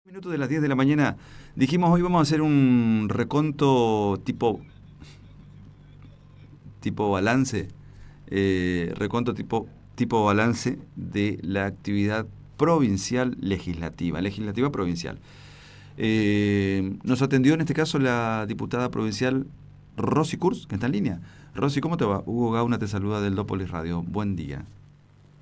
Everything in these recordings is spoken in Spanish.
Minutos de las 10 de la mañana, dijimos hoy vamos a hacer un reconto tipo balance, reconto tipo balance de la actividad provincial legislativa provincial. Nos atendió en este caso la diputada provincial Rosy Kurz, que está en línea. Rosy, ¿cómo te va? Hugo Gauna te saluda del Dópolis Radio. Buen día.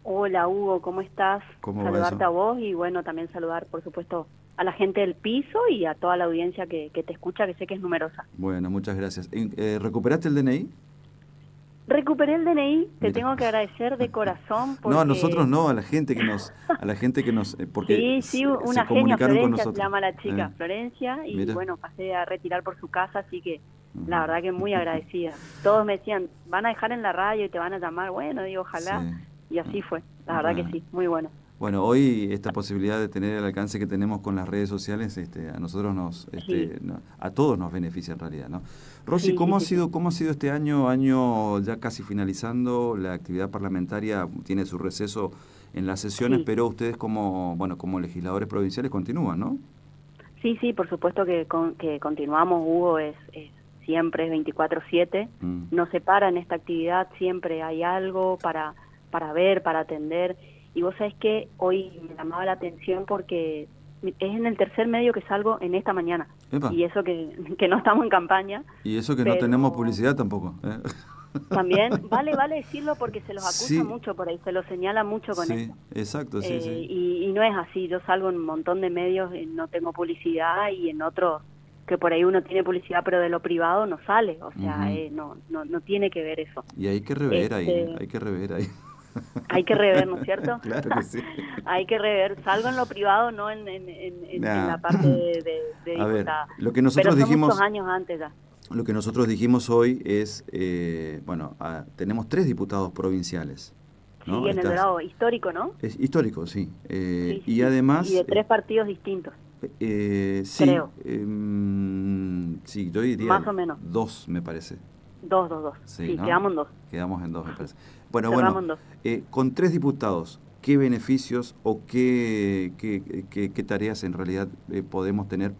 Hola Hugo, ¿cómo estás? ¿Cómo va eso? Saludarte a vos y bueno, también saludar por supuesto a la gente del piso y a toda la audiencia que te escucha, que sé que es numerosa. Bueno, muchas gracias. ¿Recuperaste el DNI? Recuperé el DNI, te Mira. tengo que agradecer de corazón No, a nosotros porque no, a la gente que nos, porque sí, se una genia, comunicaron con Florencia se nosotros. llama la chica, Florencia, y Mira. bueno, pasé a retirar por su casa, así que la Ujú. verdad que muy agradecida. Todos me decían, van a dejar en la radio y te van a llamar, bueno, digo, Sí. ojalá, y así fue, la verdad que Bueno. sí, muy bueno. Bueno, hoy esta posibilidad de tener el alcance que tenemos con las redes sociales, a nosotros Sí, a todos nos beneficia en realidad, ¿no? Rosy, sí, sí, sí, sí. cómo ha sido este año ya casi finalizando? La actividad parlamentaria tiene su receso en las sesiones, Sí. pero ustedes como legisladores provinciales continúan, ¿no? Sí, sí, por supuesto que continuamos, Hugo, siempre es 24/7, Mm. no se para en esta actividad, siempre hay algo para ver, para atender, y vos sabés que hoy me llamaba la atención porque es en el tercer medio que salgo en esta mañana, Epa. y eso que no estamos en campaña, Y eso que no tenemos pero publicidad tampoco, ¿eh? también vale decirlo porque se los acusa Sí, mucho por ahí, se los señala mucho con sí, esto. exacto, sí, sí. Y no es así, yo salgo en un montón de medios, no tengo publicidad y en otros que por ahí uno tiene publicidad pero de lo privado no sale, o sea, Ujú. no tiene que ver eso. Y hay que rever ahí, Este, hay que rever ahí. hay que rever, ¿no es cierto? Claro que sí. Hay que rever, salgo en lo privado, no en Nah. la parte de A ver, diputada, pero son muchos años antes ya. lo que nosotros dijimos hoy es, bueno, tenemos 3 diputados provinciales, Sí, ¿no? en El Dorado, histórico, ¿no? Es histórico, sí. Sí, sí, Y sí. Y además, de 3 partidos distintos, sí, creo, sí, yo diría más o menos, 2, me parece. dos. Sí, Sí, ¿no? quedamos en 2, Quedamos en 2, me parece. Bueno, cerramos en 2. con 3 diputados, ¿qué beneficios o qué tareas en realidad podemos tener,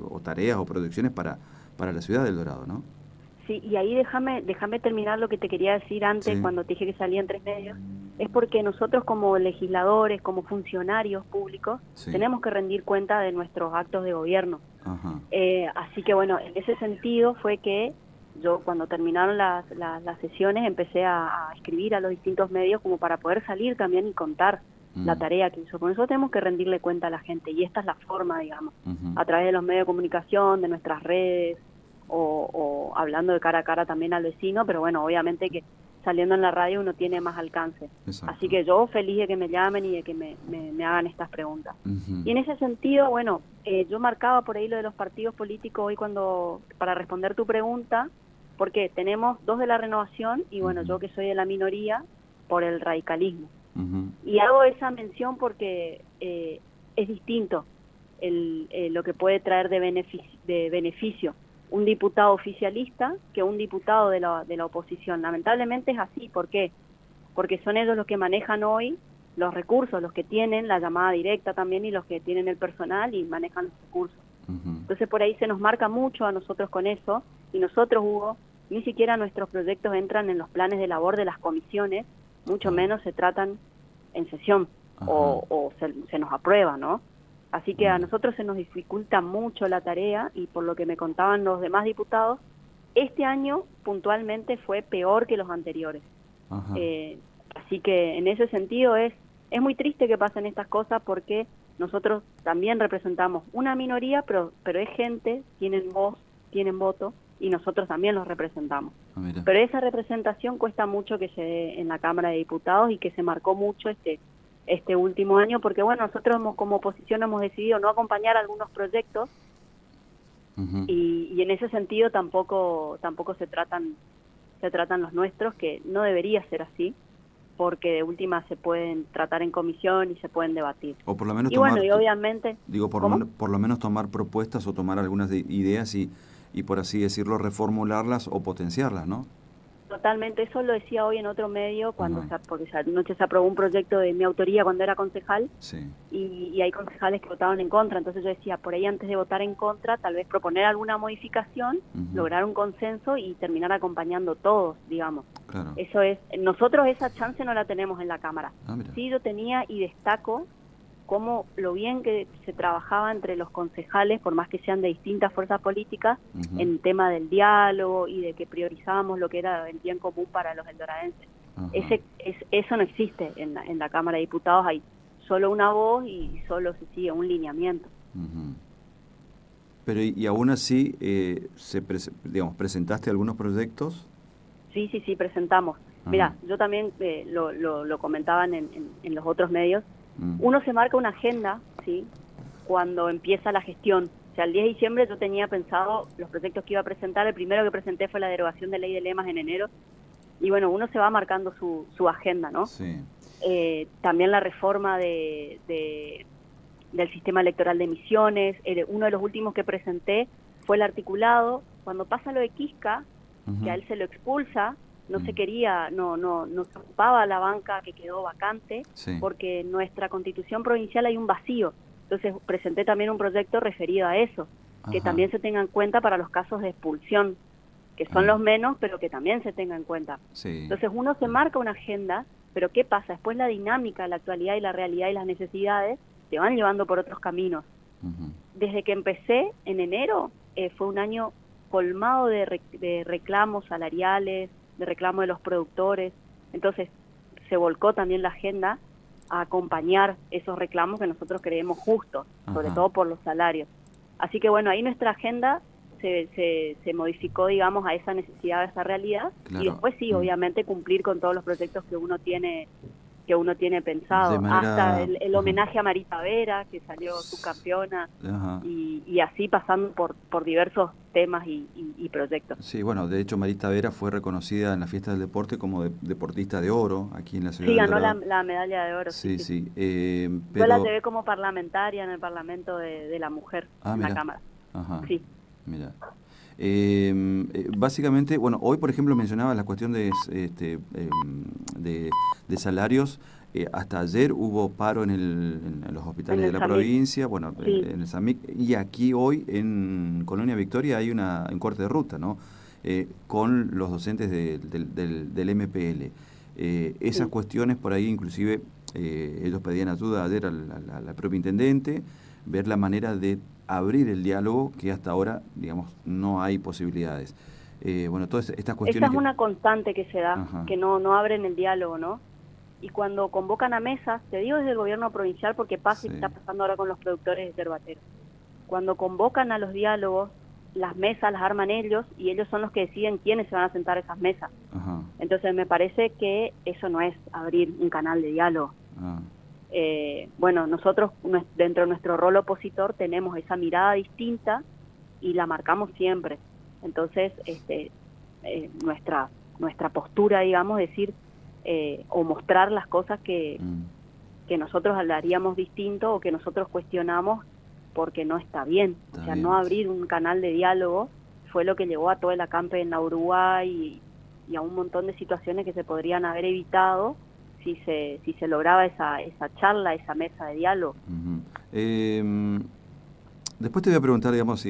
o tareas o producciones para la ciudad del Dorado, ¿no? Sí, y ahí déjame terminar lo que te quería decir antes, Sí, cuando te dije que salía en 3 medios, es porque nosotros como legisladores, como funcionarios públicos, sí, tenemos que rendir cuenta de nuestros actos de gobierno. ajá. Así que bueno, en ese sentido fue que yo cuando terminaron las sesiones empecé a escribir a los distintos medios como para poder salir también y contar la Mm, tarea que hizo. Por eso tenemos que rendirle cuenta a la gente y esta es la forma, digamos, ujú. a través de los medios de comunicación, de nuestras redes o hablando de cara a cara también al vecino, pero bueno, obviamente que saliendo en la radio uno tiene más alcance. Así Exacto. que yo feliz de que me llamen y de que me hagan estas preguntas. Ujú, Y en ese sentido, bueno, yo marcaba por ahí lo de los partidos políticos hoy para responder tu pregunta, porque tenemos 2 de la Renovación y bueno, ujú, yo que soy de la minoría por el radicalismo. ujú. Y hago esa mención porque es distinto lo que puede traer de beneficio un diputado oficialista que un diputado de la oposición. Lamentablemente es así. ¿Por qué? Porque son ellos los que manejan hoy los recursos, los que tienen la llamada directa también y los que tienen el personal y manejan los recursos. Ujú. Entonces por ahí se nos marca mucho a nosotros con eso y nosotros, Hugo, ni siquiera nuestros proyectos entran en los planes de labor de las comisiones, mucho Claro. menos se tratan en sesión Ajá. o se nos aprueba, ¿no? Así que a Mira. nosotros se nos dificulta mucho la tarea y por lo que me contaban los demás diputados, este año puntualmente fue peor que los anteriores. Ajá. Eh, Así que en ese sentido es muy triste que pasen estas cosas porque nosotros también representamos una minoría, pero es gente, tienen voz, tienen voto y nosotros también los representamos. Ah, mira. Pero esa representación cuesta mucho que se dé en la Cámara de Diputados y que se marcó mucho este último año porque bueno, nosotros como oposición hemos decidido no acompañar algunos proyectos Ujú. y en ese sentido tampoco se tratan los nuestros, que no debería ser así porque de última se pueden tratar en comisión y se pueden debatir. O por lo menos Y bueno, tomar, y obviamente, digo, ¿cómo? por lo menos tomar propuestas o tomar algunas ideas y por así decirlo, reformularlas o potenciarlas, ¿no? totalmente. Eso lo decía hoy en otro medio, cuando Ajá. porque anoche se aprobó un proyecto de mi autoría cuando era concejal, Sí. y hay concejales que votaron en contra. Entonces yo decía, por ahí antes de votar en contra, tal vez proponer alguna modificación, Ujú. lograr un consenso y terminar acompañando todos, digamos. Claro. Eso es, nosotros esa chance no la tenemos en la Cámara. Ah, mira. Sí, yo tenía y destaco cómo lo bien que se trabajaba entre los concejales, por más que sean de distintas fuerzas políticas, Ujú. en tema del diálogo y de que priorizábamos lo que era el bien común para los eldoradenses. Ajá. Eso no existe en la Cámara de Diputados. Hay solo una voz y solo se sigue un lineamiento. Ujú. Pero y aún así, digamos, ¿presentaste algunos proyectos? Sí, presentamos. Ajá. Mira, yo también lo comentaban en los otros medios. Mm. Uno se marca una agenda, ¿sí?, cuando empieza la gestión. O sea, el 10 de diciembre yo tenía pensado los proyectos que iba a presentar. El primero que presenté fue la derogación de ley de lemas en enero. Y bueno, uno se va marcando su agenda, ¿no? Sí. También la reforma del sistema electoral de Misiones. Uno de los últimos que presenté fue el articulado. Cuando pasa lo de Quisca, Ujú. que a él se lo expulsa, no se Mm. quería, no se ocupaba la banca que quedó vacante, Sí. porque en nuestra constitución provincial hay un vacío. Entonces presenté también un proyecto referido a eso, que Ajá. también se tenga en cuenta para los casos de expulsión, que son Ah. los menos, pero que también se tenga en cuenta. Sí. Entonces uno se marca una agenda, pero ¿qué pasa? Después la dinámica, la actualidad y la realidad y las necesidades te van llevando por otros caminos. Ujú. Desde que empecé en enero, fue un año colmado de reclamos salariales, de reclamos de los productores. Entonces se volcó también la agenda a acompañar esos reclamos que nosotros creemos justos, sobre Ajá. todo por los salarios. Así que bueno, ahí nuestra agenda se modificó, digamos, a esa necesidad, a esa realidad, Claro. y después sí, Mm. obviamente cumplir con todos los proyectos que uno tiene pensado, De manera- hasta el Ajá. homenaje a Marita Vera, que salió subcampeona, Ajá. y así pasando por diversos temas y proyectos. Sí, bueno, de hecho Marita Vera fue reconocida en la fiesta del deporte como deportista de oro aquí en la ciudad Sí, del ganó Dorado. la medalla de oro. Sí, Sí. sí. Yo la Pero... llevé como parlamentaria en el Parlamento de la Mujer, Ah, en mira. la Cámara. Ajá. Sí. Mira. Básicamente, bueno, hoy por ejemplo mencionaba la cuestión de salarios. Hasta ayer hubo paro en los hospitales En de el la SAMIC. provincia, bueno, Sí. en el SAMIC, y aquí hoy en Colonia Victoria hay un corte de ruta, ¿no? Con los docentes del MPL. Esas Sí. cuestiones por ahí inclusive ellos pedían ayuda ayer al propio intendente, ver la manera de abrir el diálogo, que hasta ahora, digamos, no hay posibilidades. Bueno, todas estas Esa cuestiones... es una constante que se da, Ajá. que no abren el diálogo, ¿no? Y cuando convocan a mesas, te digo desde el gobierno provincial porque pasa Sí. y está pasando ahora con los productores de yerbateros. Cuando convocan a los diálogos, las mesas las arman ellos y ellos son los que deciden quiénes se van a sentar a esas mesas. Ajá. Entonces me parece que eso no es abrir un canal de diálogo. Ah. Bueno, nosotros dentro de nuestro rol opositor tenemos esa mirada distinta y la marcamos siempre. Entonces, nuestra postura, digamos, decir o mostrar las cosas que nosotros haríamos distinto o que nosotros cuestionamos porque no está bien. Está o sea, bien. no abrir un canal de diálogo fue lo que llevó a todo el acampe en la Uruguay y a un montón de situaciones que se podrían haber evitado si se lograba esa charla, esa mesa de diálogo. Uh-huh. Después te voy a preguntar, digamos,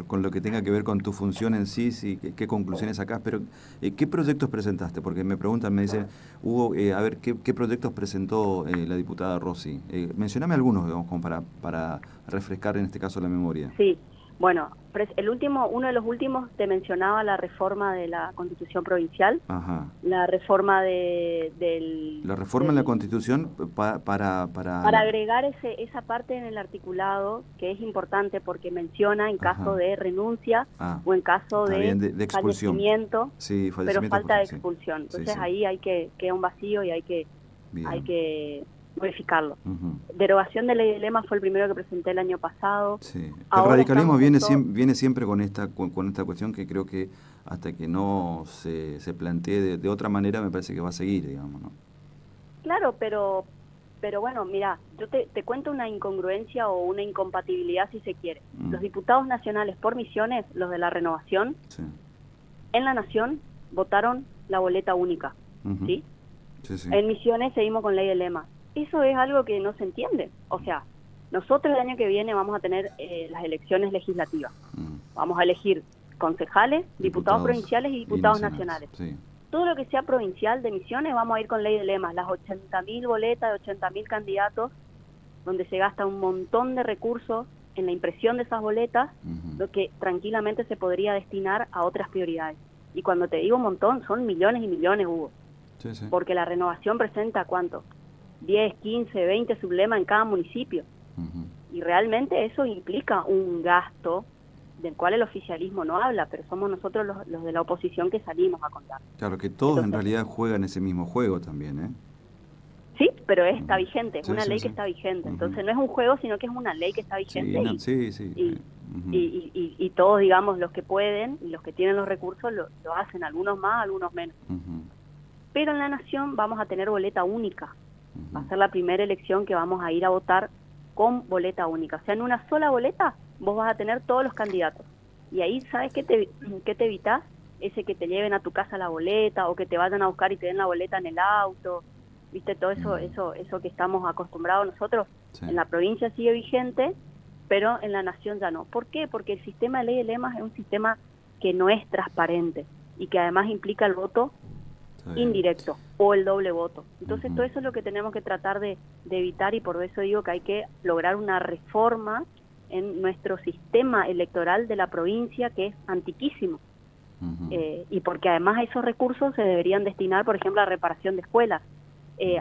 con lo que tenga que ver con tu función en sí, qué conclusiones sacás, pero ¿qué proyectos presentaste? Porque me preguntan, me dicen, Hugo, a ver, ¿qué proyectos presentó la diputada Rossi? Mencioname algunos, digamos, como para refrescar en este caso la memoria. Sí, bueno, uno de los últimos te mencionaba la reforma de la Constitución provincial. Ajá. La reforma La reforma en la Constitución para agregar esa parte en el articulado, que es importante porque menciona en caso de renuncia o en caso de expulsión. Fallecimiento, sí, pero falta de expulsión. Entonces sí. ahí queda un vacío y hay que modificarlo. Uh-huh. Derogación de ley de lemas fue el primero que presenté el año pasado. Sí. El Ahora radicalismo viene siempre con esta cuestión que creo que hasta que no se plantee de otra manera me parece que va a seguir, digamos, ¿no? Claro, pero bueno, mira, yo te cuento una incongruencia o una incompatibilidad si se quiere. Los diputados nacionales por Misiones, los de la Renovación, sí. en la Nación votaron la boleta única, ¿sí? Sí, sí. En Misiones seguimos con ley de lema. Eso es algo que no se entiende. O sea, nosotros el año que viene vamos a tener las elecciones legislativas. Vamos a elegir concejales, diputados provinciales y diputados nacionales. Sí. Todo lo que sea provincial de Misiones vamos a ir con ley de lemas, las 80.000 boletas de 80.000 candidatos, donde se gasta un montón de recursos en la impresión de esas boletas, lo que tranquilamente se podría destinar a otras prioridades. Y cuando te digo un montón, son millones y millones, Hugo. Sí, sí. Porque la renovación presenta, ¿cuánto? 10, 15, 20 sublemas en cada municipio. Y realmente eso implica un gasto del cual el oficialismo no habla, pero somos nosotros los de la oposición que salimos a contar. Claro, que todos en realidad juegan ese mismo juego también, ¿eh? Sí, pero está vigente, es Sí, una sí, ley sí. que está vigente. Entonces no es un juego, sino que es una ley que está vigente. Sí. Y todos, digamos, los que pueden y los que tienen los recursos lo hacen, algunos más, algunos menos. Pero en la Nación vamos a tener boleta única. Va a ser la primera elección que vamos a ir a votar con boleta única. O sea, en una sola boleta vos vas a tener todos los candidatos. Y ahí, ¿sabes qué te evitás? Ese que te lleven a tu casa la boleta o que te vayan a buscar y te den la boleta en el auto. ¿Viste? Todo eso que estamos acostumbrados nosotros. Sí. En la provincia sigue vigente, pero en la Nación ya no. ¿Por qué? Porque el sistema de ley de lemas es un sistema que no es transparente y que además implica el voto indirecto o el doble voto. Entonces todo eso es lo que tenemos que tratar de evitar, y por eso digo que hay que lograr una reforma en nuestro sistema electoral de la provincia, que es antiquísimo. Y porque además esos recursos se deberían destinar, por ejemplo, a reparación de escuelas.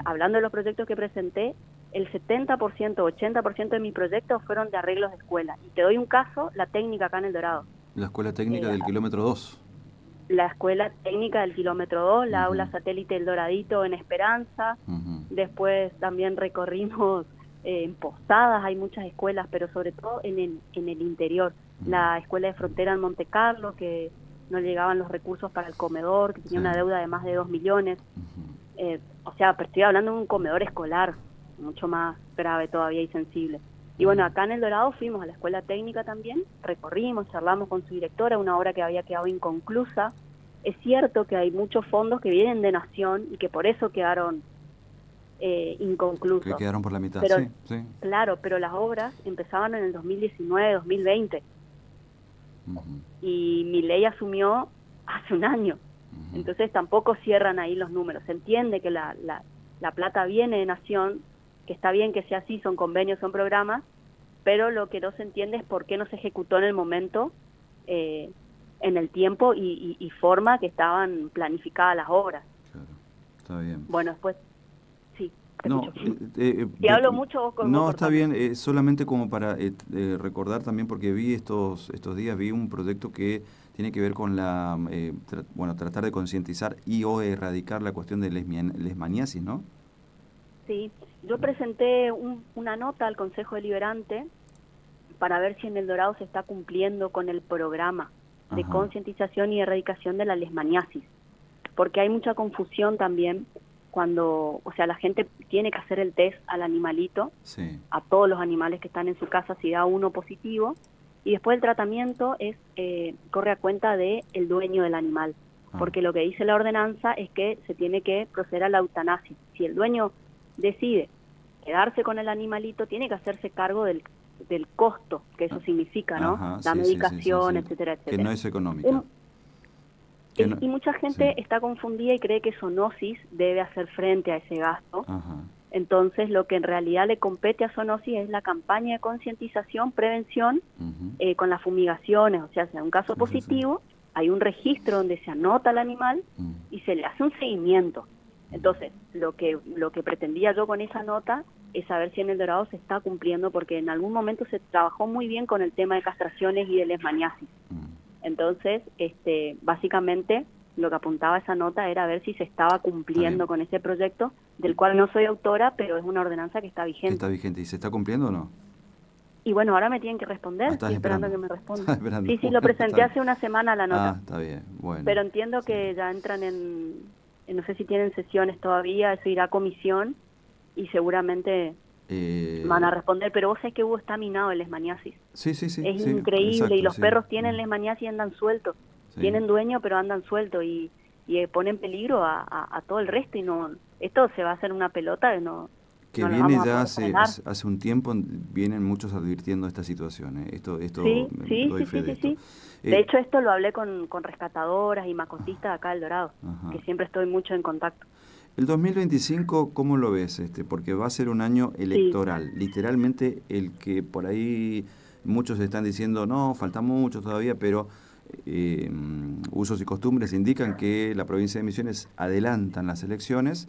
Hablando de los proyectos que presenté, el 70%, 80% de mis proyectos fueron de arreglos de escuela. Y te doy un caso, la técnica acá en El Dorado. La escuela técnica del kilómetro 2. La escuela técnica del kilómetro 2, la aula satélite El Doradito en Esperanza. Después también recorrimos en Posadas, hay muchas escuelas, pero sobre todo en el interior. La escuela de frontera en Monte Carlo, que no llegaban los recursos para el comedor, que tenía una deuda de más de 2 millones. O sea, pero estoy hablando de un comedor escolar, mucho más grave todavía y sensible. Y bueno, acá en El Dorado fuimos a la escuela técnica también, recorrimos, charlamos con su directora, una obra que había quedado inconclusa. Es cierto que hay muchos fondos que vienen de Nación y que por eso quedaron inconclusos. Que quedaron por la mitad, pero, sí. Claro, pero las obras empezaban en el 2019, 2020. Y Milei asumió hace un año. Entonces tampoco cierran ahí los números. Se entiende que la plata viene de Nación, que está bien que sea así, son convenios, son programas, pero lo que no se entiende es por qué no se ejecutó en el momento, en el tiempo y forma que estaban planificadas las obras. Claro, está bien. Bueno, después, sí. No, si hablo mucho vos con no, está bien, solamente como para recordar también, porque vi estos días, vi un proyecto que tiene que ver con la tratar de concientizar y o erradicar la cuestión de lesmaniasis, ¿no? Sí, yo presenté una nota al Consejo Deliberante para ver si en El Dorado se está cumpliendo con el programa de concientización y erradicación de la lesmaniasis, porque hay mucha confusión también cuando, o sea, la gente tiene que hacer el test al animalito, a todos los animales que están en su casa, si da uno positivo, y después el tratamiento corre a cuenta de el dueño del animal, porque lo que dice la ordenanza es que se tiene que proceder a la eutanasia. Si el dueño decide quedarse con el animalito, tiene que hacerse cargo del costo que eso significa, ¿no? La medicación, etcétera, etcétera. Que no es económica. Y mucha gente está confundida y cree que Zoonosis debe hacer frente a ese gasto. Entonces, lo que en realidad le compete a Zoonosis es la campaña de concientización, prevención, con las fumigaciones. O sea, si en un caso positivo, hay un registro donde se anota al animal y se le hace un seguimiento. Entonces, lo que pretendía yo con esa nota es saber si en El Dorado se está cumpliendo, porque en algún momento se trabajó muy bien con el tema de castraciones y de lesmaniasis. Entonces, básicamente, lo que apuntaba esa nota era ver si se estaba cumpliendo con ese proyecto, del cual no soy autora, pero es una ordenanza que está vigente. Está vigente. ¿Y se está cumpliendo o no? Y bueno, ahora me tienen que responder, estoy esperando que me respondan. Sí, lo presenté hace una semana la nota. Está bien, bueno. Pero entiendo que ya entran no sé si tienen sesiones todavía, eso irá a comisión y seguramente van a responder, pero vos sabés que Hugo está minado el lesmaniasis. Sí. Es increíble, exacto, y los perros tienen lesmaniasis y andan sueltos. Tienen dueño, pero andan sueltos, y pone en peligro a todo el resto, y no, esto se va a hacer una pelota que no la viene vamos a ya poder hace, frenar. hace un tiempo, vienen muchos advirtiendo esta situación. Esto Sí, doy fe de esto. sí. De hecho, esto lo hablé con rescatadoras y macotistas acá del Dorado, Ajá. que siempre estoy mucho en contacto. El 2025, ¿cómo lo ves? Porque va a ser un año Sí, electoral. Literalmente el que por ahí muchos están diciendo, no, falta mucho todavía, pero usos y costumbres indican que la provincia de Misiones adelantan las elecciones,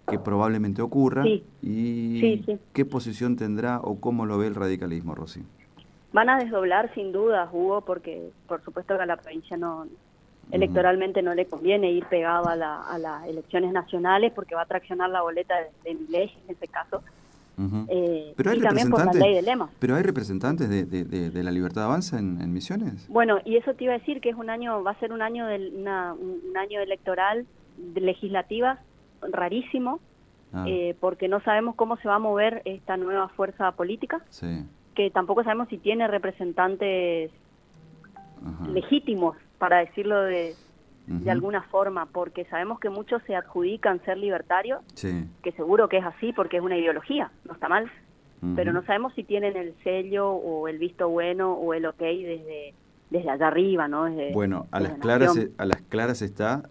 que probablemente ocurra, sí, y sí. qué posición tendrá o cómo lo ve el radicalismo, Rosy. Van a desdoblar sin duda, Hugo, porque por supuesto que a la provincia no, Ujú. electoralmente no le conviene ir pegado a las elecciones nacionales, porque va a traccionar la boleta de Milei en este caso, Ujú. Pero hay y también por la representantes, ley de Lema. pero hay representantes de la Libertad Avanza en Misiones. Bueno, y eso te iba a decir que es un año, va a ser un año un año electoral, legislativa, rarísimo, Ah, porque no sabemos cómo se va a mover esta nueva fuerza política, sí. que tampoco sabemos si tiene representantes Ajá. legítimos, para decirlo de Ujú. alguna forma, porque sabemos que muchos se adjudican ser libertarios, Sí. que seguro que es así porque es una ideología, no está mal, pero Ujú. no sabemos si tienen el sello o el visto bueno o el ok desde allá arriba, ¿no? Bueno, Desde Nación. a las claras está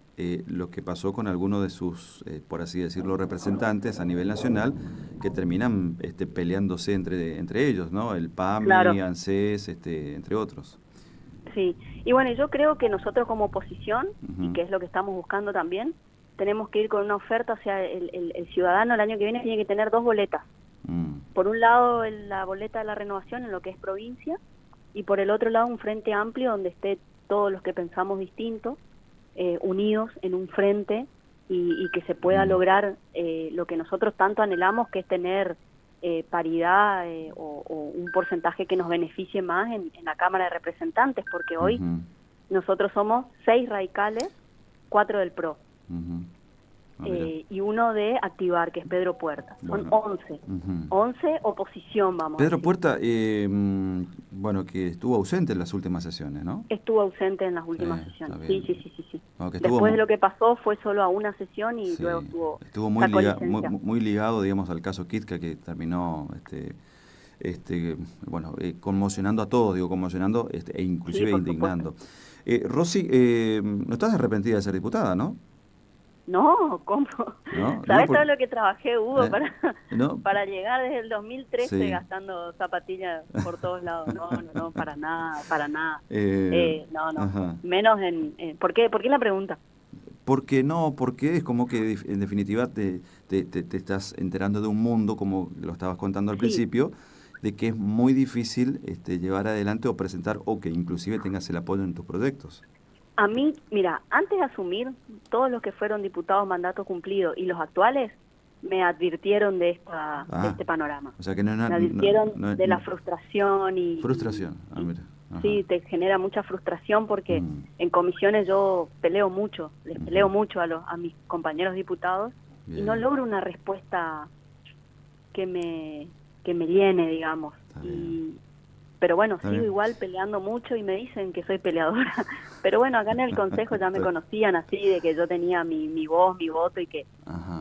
lo que pasó con algunos de sus, por así decirlo, representantes a nivel nacional, que terminan peleándose entre ellos, ¿no? El PAMI, Claro, ANSES, entre otros. sí. Y bueno, yo creo que nosotros como oposición, y Ujú. que es lo que estamos buscando también, tenemos que ir con una oferta, o sea, el ciudadano el año que viene tiene que tener dos boletas. Mm. Por un lado, la boleta de la renovación en lo que es provincia, y por el otro lado, un frente amplio donde esté todos los que pensamos distinto, unidos en un frente, y que se pueda Mm. lograr lo que nosotros tanto anhelamos, que es tener paridad o un porcentaje que nos beneficie más en la Cámara de Representantes, porque hoy Ujú. nosotros somos 6 radicales, 4 del PRO. Ujú. Ah, mira. Y uno de Activar, que es Pedro Puerta. Son Bueno. 11. Ujú. 11 oposición, vamos a Pedro decir. Puerta, bueno, que estuvo ausente en las últimas sesiones, ¿no? Estuvo ausente en las Sí, últimas está sesiones. bien. Sí. Bueno, que estuvo, Después de lo que pasó fue solo a una sesión y sí, luego estuvo sacó licencia. muy ligado, digamos, al caso Kitka, que terminó, bueno, conmocionando a todos, digo, conmocionando e Sí, inclusive por supuesto. indignando. Rosy, no estás arrepentida de ser diputada, ¿no? No, ¿cómo? ¿No? Digo ¿Sabes por, todo lo que trabajé, Hugo, ¿eh? ¿No? para llegar desde el 2013 Sí. gastando zapatillas por todos lados? No, para nada, para nada. No, Ajá. menos ¿por qué? ¿Por qué la pregunta? Porque no, porque es como que en definitiva te estás enterando de un mundo, como lo estabas contando al Sí, principio, de que es muy difícil llevar adelante o presentar o que inclusive tengas el apoyo en tus proyectos. a mí, mira, antes de asumir, todos los que fueron diputados mandato cumplido y los actuales me advirtieron de Ah, este panorama. o sea que no es Me advirtieron de la no- frustración frustración. Ah, mira. Ajá. sí, te genera mucha frustración porque Mm, en comisiones yo peleo mucho, les peleo ujú. mucho a mis compañeros diputados y no Bien, logro una respuesta que me llene, digamos. está bien. Pero bueno, Está sigo bien. igual peleando mucho y me dicen que soy peleadora. Pero bueno, acá en el consejo ya me Está- conocían así, de que yo tenía mi voz, mi voto y que Ajá.